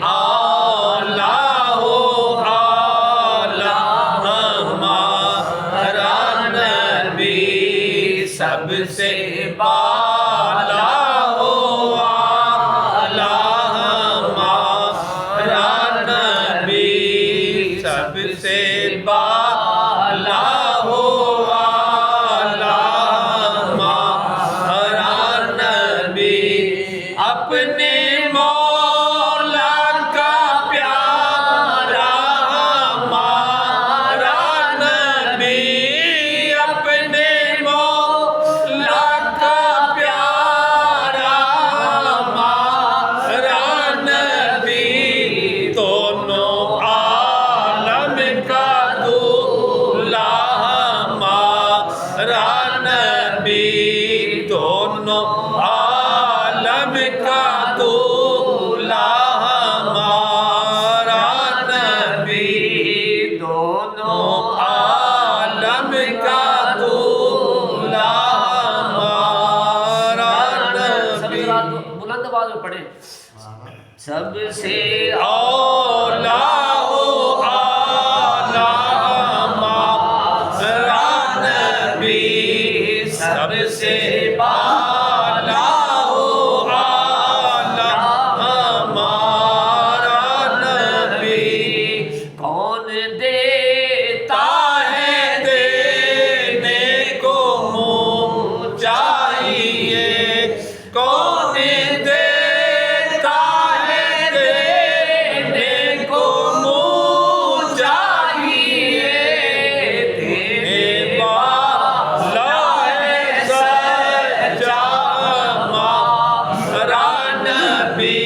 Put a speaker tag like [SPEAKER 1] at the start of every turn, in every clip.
[SPEAKER 1] آلہ ہو آلہ ہمارا نبی، سب سے بالا ہو آلہ ہمارا نبی، سب سے بالا ہو آلہ ہمارا نبی، اپنے مولا کا پیارا ہمارا نبی، اپنے مولا کا پیارا ہمارا نبی، دونوں عالم کا دولہا ہمارا نبی، دونوں عالم کا دولہا ہمارا نبی، دونوں عالم کا دولہا ہمارا نبی۔
[SPEAKER 2] بلند آواز میں پڑھیں،
[SPEAKER 1] سب سے اولا ہو آلہ ہمارا نبی، سب سے بالا ہو آلہ ہمارا نبی، کون دیتا ہے دینے کو منہ چاہیے، کون دیتا ہے دینے کو منہ چاہیے، دینے والا ہے سچا ہمارا نبی،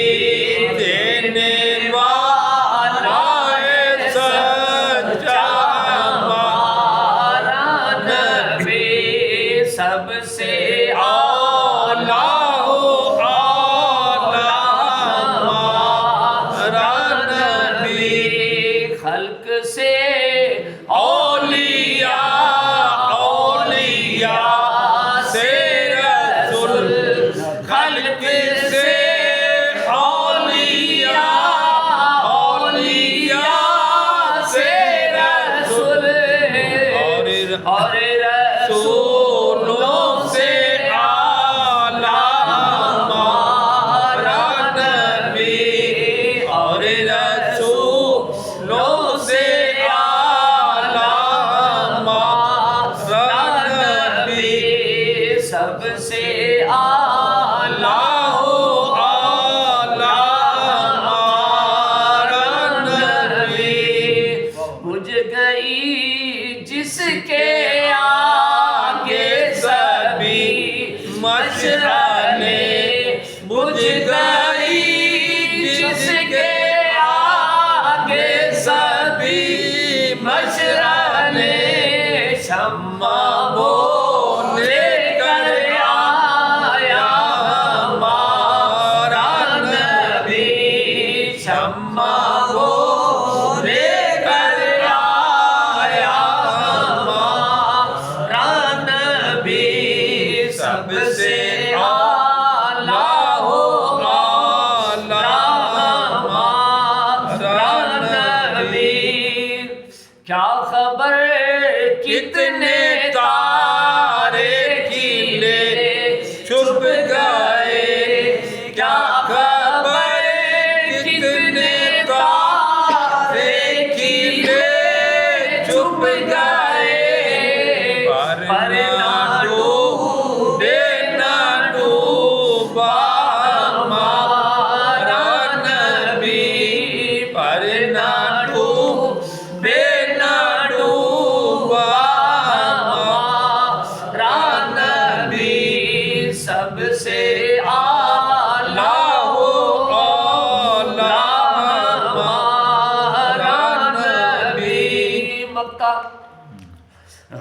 [SPEAKER 1] دینے والا ہے سچا ہمارا نبی، سب سے اولا ہو آلہ ہمارا نبی، خلق سے اولیاء، اولیاء سے رسول، خلق سے اولیاء، اولیاء سے رسول، اور رسولوں سے اعلیٰ ہمارا نبی، اور رسولوں سے اعلیٰ ہمارا نبی، سب سے اعلیٰ ہو آلہ ہمارا نبی، بجھ گئی جس کے آگے سبھی مشعلیں، بجھ گئی جس کے آگے سبھی مشعلیں، شمع وہ لے کر آیا ہمارا نبی، شمع وہ لے کر آیا ہمارا نبی، سب سے اعلیٰ ہو آلہ ہمارا نبی، کیا خبر کتنے تارے کھلے چھپ گئے، کیا خبر کتنے تارے کھلے چھپ گئے، پر نہ ڈوبے نہ ڈوبا ہمارا نبی، پر نہ ڈوبے نہ ڈوبا ہمارا نبی، سب سے اعلیٰ ہو آلہ ہمارا نبی، مکہ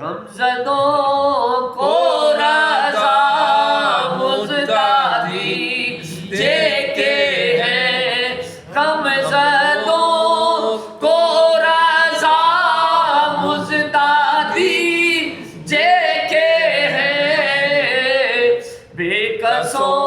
[SPEAKER 1] غمزدوں کو رضا مزدادی دیکھے ہیں، غمزدوں کو رضا مزدادی دیکھے ہیں، بے کسوں